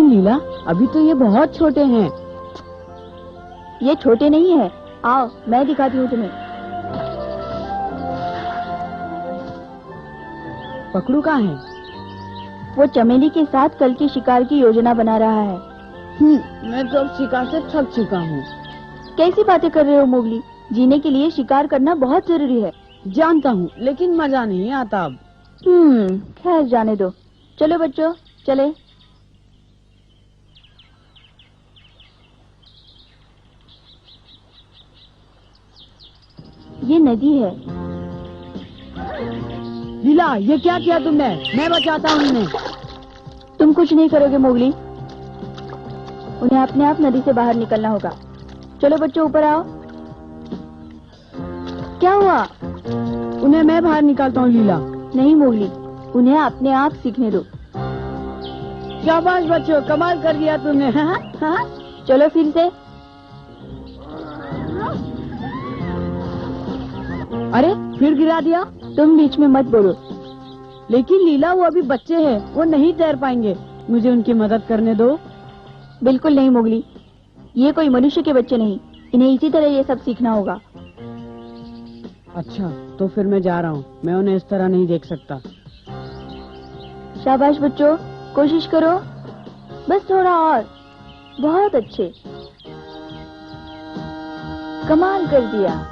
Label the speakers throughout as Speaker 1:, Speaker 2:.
Speaker 1: लीला, अभी तो ये बहुत छोटे हैं।
Speaker 2: ये छोटे नहीं है, आओ मैं दिखाती हूँ तुम्हें।
Speaker 1: पकड़ू कहाँ है?
Speaker 2: वो चमेली के साथ कल की शिकार की योजना बना रहा है।
Speaker 1: मैं तो अब शिकार से थक चुका हूँ।
Speaker 2: कैसी बातें कर रहे हो मोगली? जीने के लिए शिकार करना बहुत जरूरी है।
Speaker 1: जानता हूँ, लेकिन मजा नहीं आता अब।
Speaker 2: खैर जाने दो। चलो बच्चों, चले। ये नदी है।
Speaker 1: लीला, ये क्या किया तुमने? मैं बचाता हूँ इन्हें।
Speaker 2: तुम कुछ नहीं करोगे मोगली, उन्हें अपने आप नदी से बाहर निकलना होगा। चलो बच्चों, ऊपर आओ। क्या हुआ?
Speaker 1: उन्हें मैं बाहर निकालता हूँ लीला।
Speaker 2: नहीं मोगली, उन्हें अपने आप सीखने दो।
Speaker 1: शाबाश बच्चों, कमाल कर दिया तुमने। हाँ?
Speaker 2: चलो फिर से।
Speaker 1: अरे, फिर गिरा दिया।
Speaker 2: तुम बीच में मत बोलो।
Speaker 1: लेकिन लीला, वो अभी बच्चे हैं, वो नहीं तैर पाएंगे। मुझे उनकी मदद करने दो।
Speaker 2: बिल्कुल नहीं मोगली, ये कोई मनुष्य के बच्चे नहीं, इन्हें इसी तरह ये सब सीखना होगा।
Speaker 1: अच्छा, तो फिर मैं जा रहा हूँ। मैं उन्हें इस तरह नहीं देख सकता।
Speaker 2: शाबाश बच्चों, कोशिश करो, बस थोड़ा और। बहुत अच्छे, कमाल कर दिया।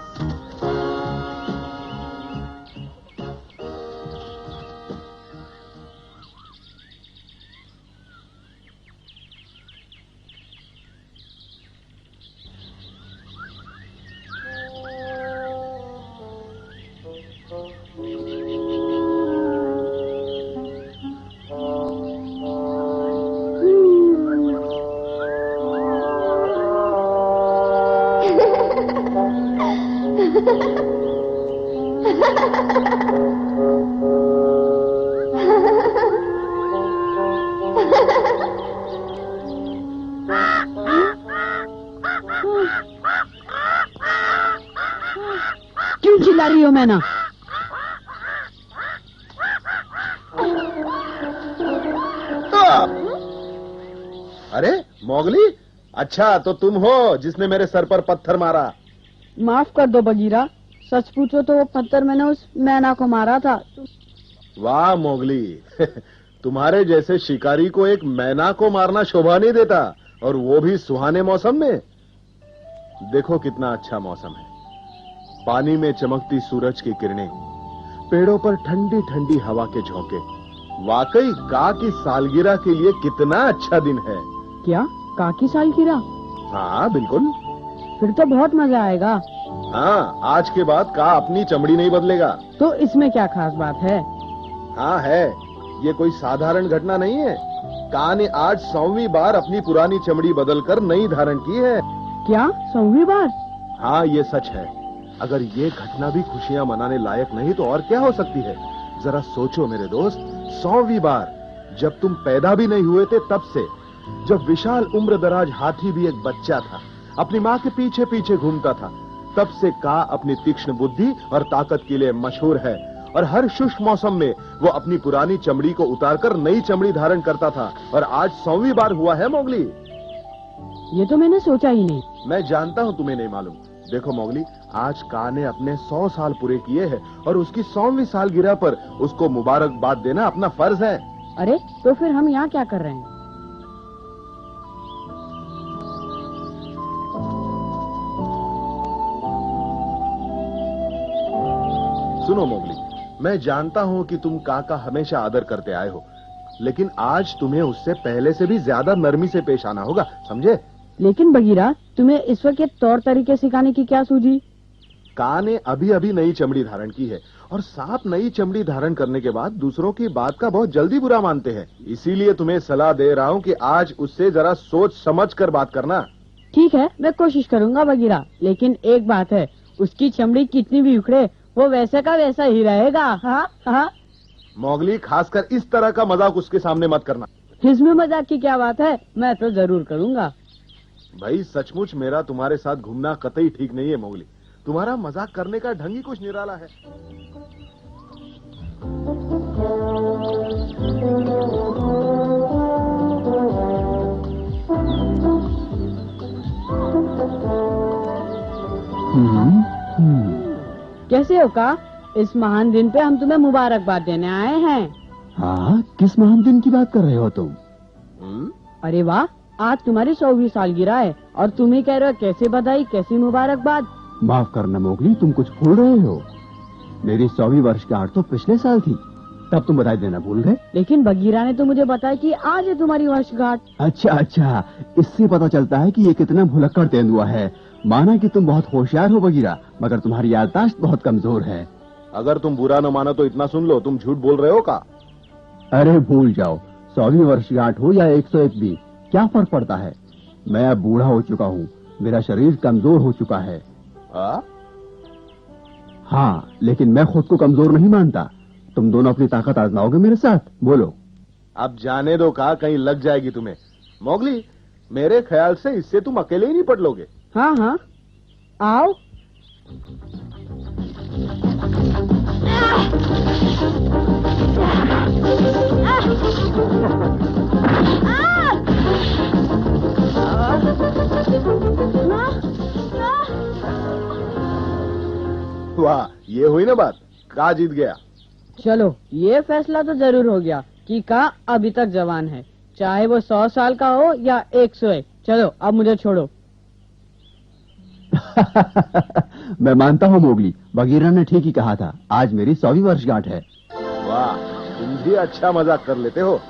Speaker 1: क्यों चिल्ला रही हो मैना?
Speaker 3: अरे मोगली, अच्छा तो तुम हो जिसने मेरे सर पर पत्थर मारा।
Speaker 1: माफ कर दो बगीरा, सच पूछो तो वो पत्थर मैंने उस मैना को मारा था।
Speaker 3: वाह मोगली, तुम्हारे जैसे शिकारी को एक मैना को मारना शोभा नहीं देता, और वो भी सुहाने मौसम में। देखो कितना अच्छा मौसम है, पानी में चमकती सूरज की किरणें, पेड़ों पर ठंडी ठंडी हवा के झोंके। वाकई का की सालगिरह के लिए कितना अच्छा दिन है।
Speaker 1: क्या का की सालगिरह?
Speaker 3: हाँ बिल्कुल।
Speaker 1: फिर तो बहुत मजा आएगा।
Speaker 3: हाँ, आज के बाद का अपनी चमड़ी नहीं बदलेगा।
Speaker 1: तो इसमें क्या खास बात है?
Speaker 3: हाँ है, ये कोई साधारण घटना नहीं है। का ने आज 100वीं बार अपनी पुरानी चमड़ी बदलकर नई धारण की है।
Speaker 1: क्या 100वीं बार?
Speaker 3: हाँ, ये सच है। अगर ये घटना भी खुशियां मनाने लायक नहीं तो और क्या हो सकती है? जरा सोचो मेरे दोस्त, 100वीं बार, जब तुम पैदा भी नहीं हुए थे तब से, जब विशाल उम्रदराज हाथी भी एक बच्चा था, अपनी माँ के पीछे पीछे घूमता था, तब से का अपनी तीक्ष्ण बुद्धि और ताकत के लिए मशहूर है। और हर शुष्क मौसम में वो अपनी पुरानी चमड़ी को उतारकर नई चमड़ी धारण करता था। और आज 100वीं बार हुआ है मोगली।
Speaker 1: ये तो मैंने सोचा ही नहीं।
Speaker 3: मैं जानता हूँ तुम्हें नहीं मालूम। देखो मोगली, आज का ने अपने 100 साल पूरे किए हैं और उसकी 100वीं सालगिरह पर उसको मुबारकबाद देना अपना फर्ज है।
Speaker 1: अरे, तो फिर हम यहाँ क्या कर रहे हैं?
Speaker 3: सुनो मोगली, मैं जानता हूँ कि तुम का हमेशा आदर करते आए हो, लेकिन आज तुम्हें उससे पहले से भी ज्यादा नरमी से पेश आना होगा, समझे?
Speaker 1: लेकिन बगीरा, तुम्हें इस वक्त ये तौर तरीके सिखाने की क्या सूझी?
Speaker 3: का ने अभी अभी नई चमड़ी धारण की है, और सांप नई चमड़ी धारण करने के बाद दूसरों की बात का बहुत जल्दी बुरा मानते हैं। इसीलिए तुम्हें सलाह दे रहा हूँ कि आज उससे जरा सोच समझ कर बात करना।
Speaker 1: ठीक है, मैं कोशिश करूंगा बगीरा, लेकिन एक बात है, उसकी चमड़ी कितनी भी उखड़े, वो वैसे का वैसा ही रहेगा। हाँ।
Speaker 3: मोगली, खासकर इस तरह का मजाक उसके सामने मत करना।
Speaker 1: इसमें मजाक की क्या बात है, मैं तो जरूर करूंगा।
Speaker 3: भाई सचमुच मेरा तुम्हारे साथ घूमना कतई ठीक नहीं है मोगली। तुम्हारा मजाक करने का ढंग ही कुछ निराला है।
Speaker 1: कैसे हो का? इस महान दिन पे हम तुम्हें मुबारकबाद देने आए हैं।
Speaker 4: हाँ, किस महान दिन की बात कर रहे हो तुम?
Speaker 1: अरे वाह, आज तुम्हारी 100वीं सालगिरह है और तुम ही कह रहे हो कैसे बधाई कैसी मुबारकबाद।
Speaker 4: माफ करना मोगली, तुम कुछ भूल रहे हो। मेरी 100वीं वर्षगांठ तो पिछले साल थी, तब तुम बधाई देना भूल गए।
Speaker 1: लेकिन बगीरा ने तो मुझे बताया कि आज है तुम्हारी वर्षगांठ।
Speaker 4: अच्छा, इससे पता चलता है कि ये कितना भुलक्कड़ तेंदुआ है। माना कि तुम बहुत होशियार हो बगीरा, मगर तुम्हारी याददाश्त बहुत कमजोर है।
Speaker 3: अगर तुम बुरा न मानो तो इतना सुन लो, तुम झूठ बोल रहे हो का?
Speaker 4: अरे भूल जाओ, 100वीं वर्षगांठ हो या 101 भी, क्या फर्क पड़ता है। मैं अब बूढ़ा हो चुका हूँ, मेरा शरीर कमजोर हो चुका है। हाँ, लेकिन मैं खुद को कमजोर नहीं मानता। तुम दोनों अपनी ताकत आजमाओगे मेरे साथ? बोलो।
Speaker 3: अब जाने दो का, कहीं लग जाएगी तुम्हें। मोगली, मेरे ख्याल से इससे तुम अकेले ही निपट लोगे।
Speaker 1: हाँ हाँ, आओ।
Speaker 3: वाह, ये हुई ना बात, का जीत गया।
Speaker 1: चलो, ये फैसला तो जरूर हो गया कि का अभी तक जवान है, चाहे वो 100 साल का हो या 101। चलो, अब मुझे छोड़ो।
Speaker 4: मैं मानता हूँ मोगली, बगीरा ने ठीक ही कहा था, आज मेरी 100वीं वर्षगांठ है।
Speaker 3: वाह, तुम भी अच्छा मजाक कर लेते हो।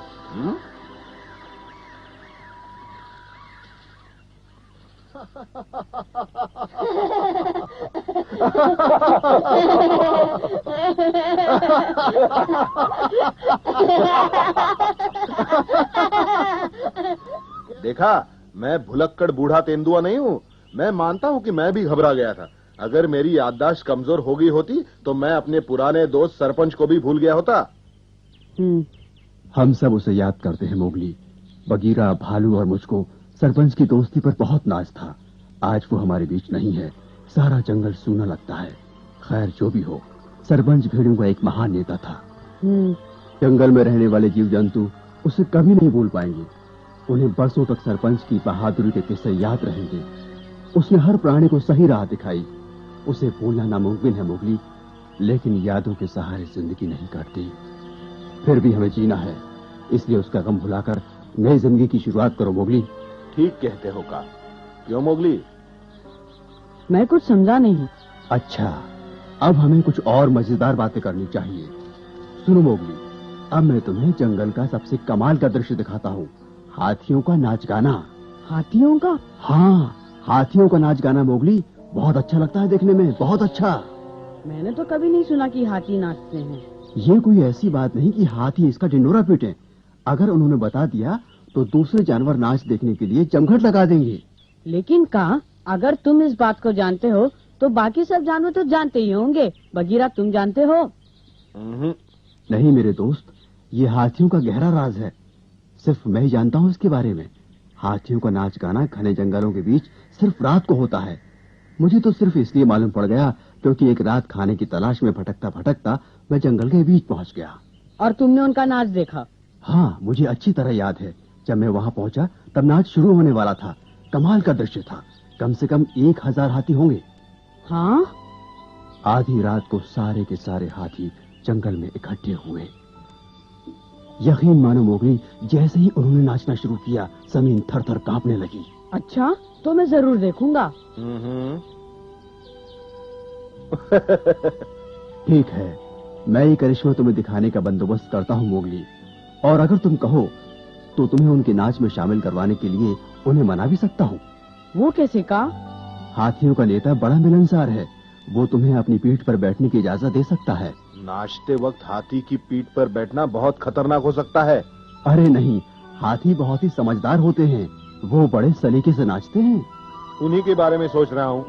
Speaker 3: देखा, मैं भुलक्कड़ बूढ़ा तेंदुआ नहीं हूँ। मैं मानता हूँ कि मैं भी घबरा गया था। अगर मेरी याददाश्त कमजोर हो गई होती तो मैं अपने पुराने दोस्त सरपंच को भी भूल गया होता।
Speaker 4: हम सब उसे याद करते हैं मोगली। बगीरा, भालू और मुझको सरपंच की दोस्ती पर बहुत नाज था। आज वो हमारे बीच नहीं है, सारा जंगल सूना लगता है। खैर, जो भी हो, सरपंच भेड़ियों का एक महान नेता था। जंगल में रहने वाले जीव जंतु उसे कभी नहीं भूल पाएंगे। उन्हें बरसों तक सरपंच की बहादुरी के किस्से याद रहेंगे। उसने हर प्राणी को सही राह दिखाई। उसे भूलना नामुमकिन है मोगली, लेकिन यादों के सहारे जिंदगी नहीं कटती। फिर भी हमें जीना है, इसलिए उसका गम भुलाकर नई जिंदगी की शुरुआत करो मोगली।
Speaker 3: ठीक कहते हो का। क्यों मोगली?
Speaker 1: मैं कुछ समझा नहीं।
Speaker 4: अच्छा, अब हमें कुछ और मजेदार बातें करनी चाहिए। सुनो मोगली, अब मैं तुम्हें जंगल का सबसे कमाल का दृश्य दिखाता हूँ। हाथियों का नाच गाना।
Speaker 1: हाथियों का?
Speaker 4: हाँ, हाथियों का नाच गाना मोगली, बहुत अच्छा लगता है देखने में, बहुत अच्छा।
Speaker 1: मैंने तो कभी नहीं सुना कि हाथी नाचते हैं।
Speaker 4: ये कोई ऐसी बात नहीं कि हाथी इसका ढिंढोरा पीटे। अगर उन्होंने बता दिया तो दूसरे जानवर नाच देखने के लिए जमघट लगा देंगे।
Speaker 1: लेकिन का, अगर तुम इस बात को जानते हो तो बाकी सब जानवर तो जानते ही होंगे। बगीरा, तुम जानते हो?
Speaker 4: नहीं मेरे दोस्त, ये हाथियों का गहरा राज है। सिर्फ मैं ही जानता हूँ इसके बारे में। हाथियों का नाच गाना घने जंगलों के बीच सिर्फ रात को होता है। मुझे तो सिर्फ इसलिए मालूम पड़ गया क्योंकि एक रात खाने की तलाश में भटकता भटकता मैं जंगल के बीच पहुंच गया।
Speaker 1: और तुमने उनका नाच देखा?
Speaker 4: हाँ, मुझे अच्छी तरह याद है। जब मैं वहाँ पहुंचा तब नाच शुरू होने वाला था। कमाल का दृश्य था। कम से कम 1000 हाथी होंगे।
Speaker 1: हाँ?
Speaker 4: आधी रात को सारे के सारे हाथी जंगल में इकट्ठे हुए। यकीन मानो मोगली, जैसे ही उन्होंने नाचना शुरू किया जमीन थर थर कांपने लगी।
Speaker 1: अच्छा, तो मैं जरूर देखूंगा।
Speaker 4: ठीक है, मैं ये करिश्मा तुम्हें दिखाने का बंदोबस्त करता हूँ मोगली। और अगर तुम कहो तो तुम्हें उनके नाच में शामिल करवाने के लिए उन्हें मना भी सकता हूँ।
Speaker 1: वो कैसे का?
Speaker 4: हाथियों का नेता बड़ा मिलनसार है। वो तुम्हें अपनी पीठ पर बैठने की इजाजत दे सकता है।
Speaker 3: नाचते वक्त हाथी की पीठ पर बैठना बहुत खतरनाक हो सकता है।
Speaker 4: अरे नहीं, हाथी बहुत ही समझदार होते हैं। वो बड़े सलीके से नाचते हैं।
Speaker 3: उन्हीं के बारे में सोच रहा हूँ।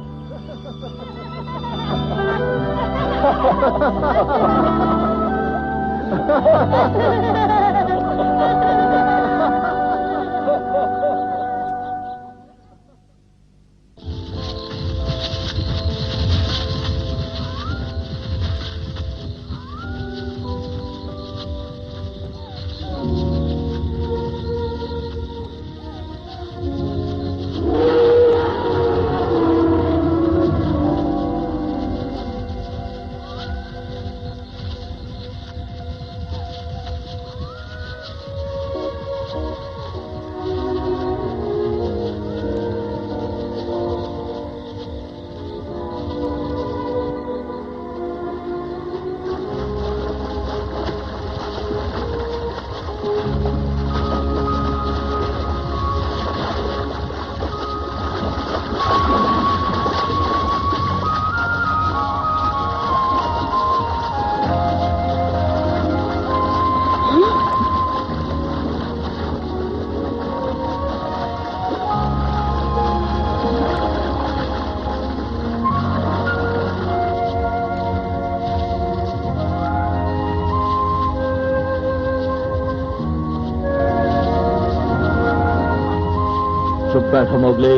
Speaker 5: चुप बैठो मोगली।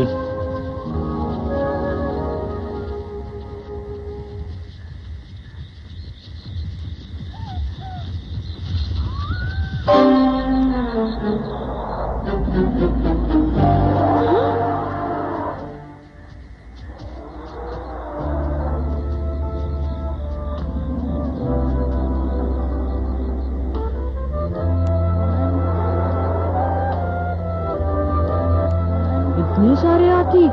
Speaker 1: इतने सारे हाथी।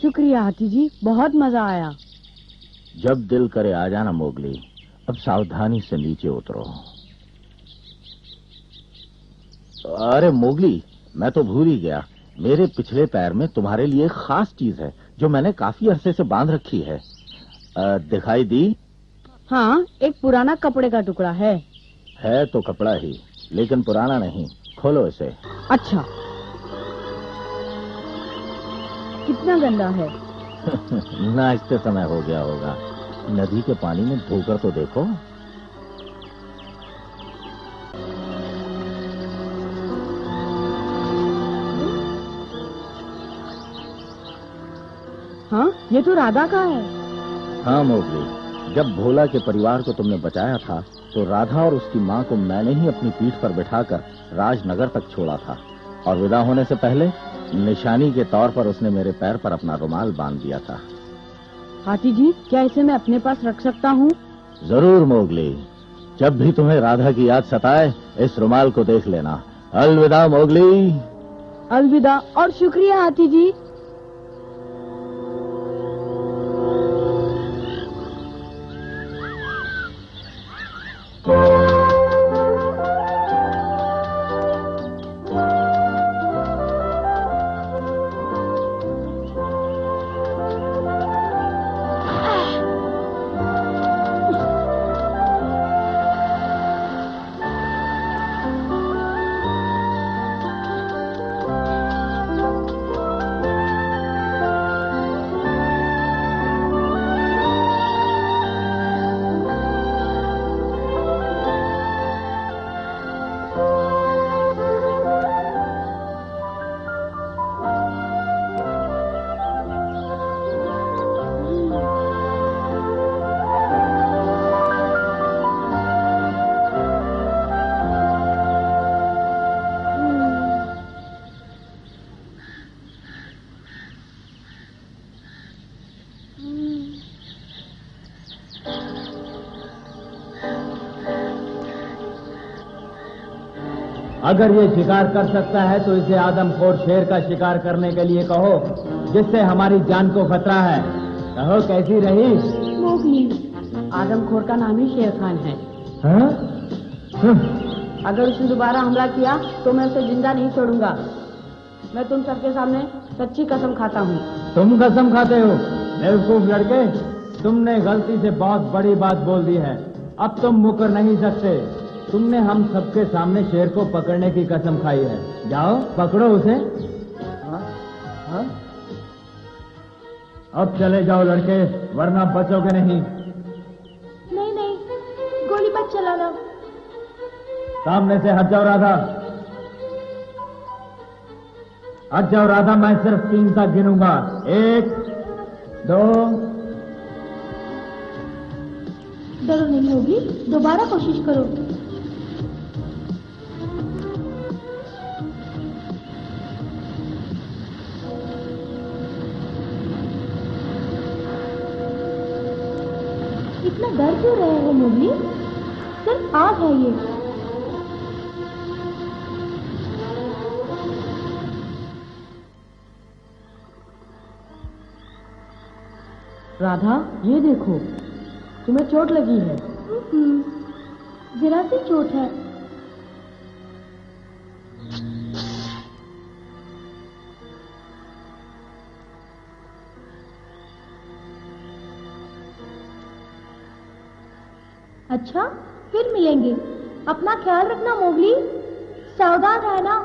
Speaker 1: शुक्रिया हाथी जी, बहुत मजा आया।
Speaker 5: जब दिल करे आ जाना मोगली। अब सावधानी से नीचे उतरो। अरे मोगली, मैं तो भूल ही गया, मेरे पिछले पैर में तुम्हारे लिए एक खास चीज है जो मैंने काफी अरसे से बांध रखी है। दिखाई दी?
Speaker 1: हाँ, एक पुराना कपड़े का टुकड़ा है।
Speaker 5: है तो कपड़ा ही, लेकिन पुराना नहीं। खोलो इसे।
Speaker 1: अच्छा, कितना गंदा है।
Speaker 5: नाचते समय हो गया होगा। नदी के पानी में धोकर तो देखो।
Speaker 1: हाँ, ये तो राधा का है।
Speaker 5: हाँ मोगली, जब भोला के परिवार को तुमने बचाया था तो राधा और उसकी माँ को मैंने ही अपनी पीठ पर बिठाकर राजनगर तक छोड़ा था, और विदा होने से पहले निशानी के तौर पर उसने मेरे पैर पर अपना रुमाल बांध दिया था।
Speaker 1: हाथी जी, क्या इसे मैं अपने पास रख सकता हूँ?
Speaker 5: जरूर मोगली, जब भी तुम्हें राधा की याद सताए इस रुमाल को देख लेना। अलविदा मोगली।
Speaker 1: अलविदा और शुक्रिया हाथी जी।
Speaker 6: अगर ये शिकार कर सकता है तो इसे आदमखोर शेर का शिकार करने के लिए कहो, जिससे हमारी जान को खतरा है। कहो कैसी रही?
Speaker 2: मोगली,
Speaker 1: आदमखोर का नाम ही शेर खान है।
Speaker 6: हाँ?
Speaker 1: अगर उसने दोबारा हमला किया तो मैं उसे जिंदा नहीं छोड़ूंगा। मैं तुम सबके सामने सच्ची कसम खाता हूँ।
Speaker 6: तुम कसम खाते हो? बेवकूफ लड़के, तुमने गलती से बहुत बड़ी बात बोल दी है। अब तुम मुकर नहीं सकते। तुमने हम सबके सामने शेर को पकड़ने की कसम खाई है। जाओ पकड़ो उसे।
Speaker 5: हाँ?
Speaker 6: अब चले जाओ लड़के, वरना बचोगे नहीं।
Speaker 2: नहीं नहीं, गोली मत चलाना।
Speaker 6: सामने से हट जाओ राधा। हट जाओ राधा, मैं सिर्फ 3 तक गिनूंगा। 1 2।
Speaker 2: डरो नहीं होगी, दोबारा कोशिश करो। इतना डर क्यों रहे हो मोगली? सिर्फ आग है ये।
Speaker 1: राधा, ये देखो, तुम्हें चोट लगी है।
Speaker 2: जरा सी चोट है। अच्छा, फिर मिलेंगे। अपना ख्याल रखना मोगली, सावधान रहना।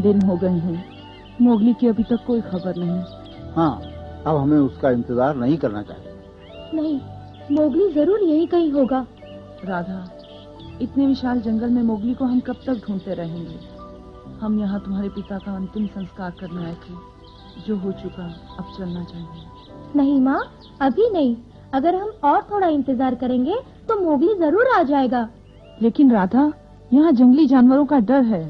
Speaker 7: दिन हो गए हैं, मोगली की अभी तक कोई खबर नहीं।
Speaker 5: हाँ, अब हमें उसका इंतजार नहीं करना चाहिए।
Speaker 2: नहीं, मोगली जरूर यहीं कहीं होगा।
Speaker 7: राधा, इतने विशाल जंगल में मोगली को हम कब तक ढूंढते रहेंगे? हम यहाँ तुम्हारे पिता का अंतिम संस्कार करने आए थे। जो हो चुका, अब चलना चाहिए।
Speaker 2: नहीं माँ, अभी नहीं। अगर हम और थोड़ा इंतजार करेंगे तो मोगली जरूर आ जाएगा।
Speaker 7: लेकिन राधा, यहाँ जंगली जानवरों का डर है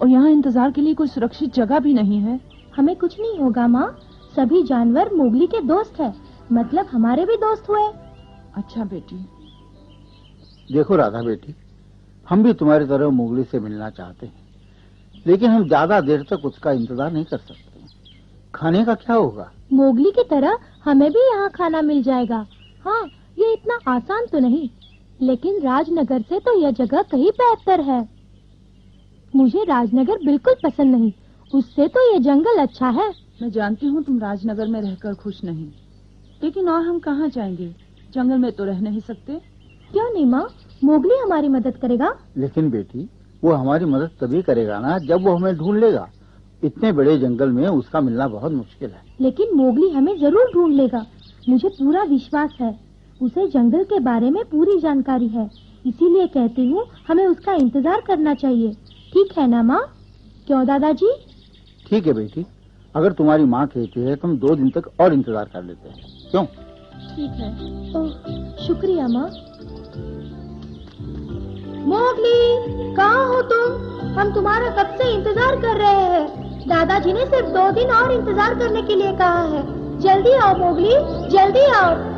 Speaker 7: और यहाँ इंतजार के लिए कोई सुरक्षित जगह भी नहीं है।
Speaker 2: हमें कुछ नहीं होगा माँ, सभी जानवर मोगली के दोस्त हैं, मतलब हमारे भी दोस्त हुए।
Speaker 7: अच्छा बेटी।
Speaker 5: देखो राधा बेटी, हम भी तुम्हारी तरह मोगली से मिलना चाहते हैं, लेकिन हम ज्यादा देर तक उसका इंतजार नहीं कर सकते। खाने का क्या होगा?
Speaker 2: मोगली की तरह हमें भी यहाँ खाना मिल जाएगा। हाँ, ये इतना आसान तो नहीं, लेकिन राजनगर से तो यह जगह कहीं बेहतर है। मुझे राजनगर बिल्कुल पसंद नहीं, उससे तो ये जंगल अच्छा है।
Speaker 7: मैं जानती हूँ तुम राजनगर में रहकर खुश नहीं, लेकिन और हम कहाँ जाएंगे? जंगल में तो रह नहीं सकते।
Speaker 2: क्यों नहीं माँ, मोगली हमारी मदद करेगा।
Speaker 5: लेकिन बेटी, वो हमारी मदद तभी करेगा ना जब वो हमें ढूंढ लेगा। इतने बड़े जंगल में उसका मिलना बहुत मुश्किल है।
Speaker 2: लेकिन मोगली हमें जरूर ढूंढ लेगा, मुझे पूरा विश्वास है। उसे जंगल के बारे में पूरी जानकारी है, इसीलिए कहती हूँ हमें उसका इंतजार करना चाहिए। ठीक है ना माँ? क्यों दादाजी?
Speaker 5: ठीक है बेटी, अगर तुम्हारी माँ कहती है तो हम 2 दिन तक और इंतजार कर लेते हैं। क्यों?
Speaker 2: ठीक है। ओह, शुक्रिया माँ। मोगली, कहाँ हो तुम? हम तुम्हारा कब से इंतजार कर रहे हैं। दादाजी ने सिर्फ 2 दिन और इंतजार करने के लिए कहा है। जल्दी आओ मोगली, जल्दी आओ।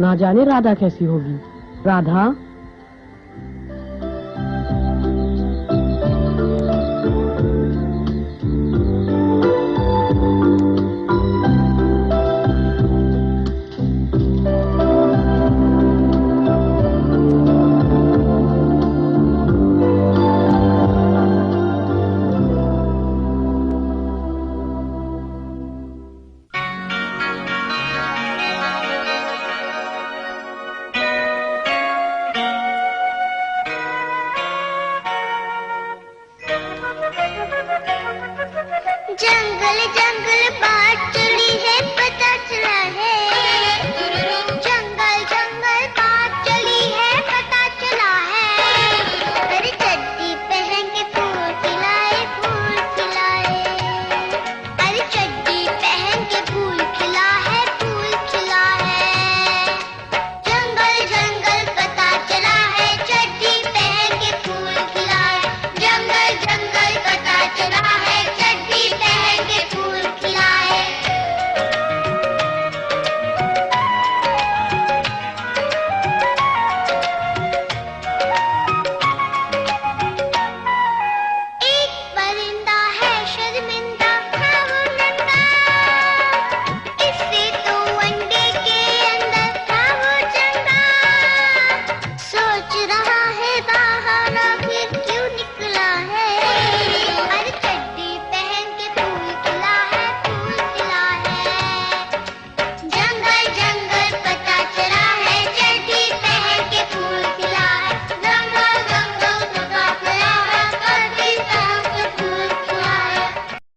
Speaker 1: ना जाने राधा कैसी होगी। राधा,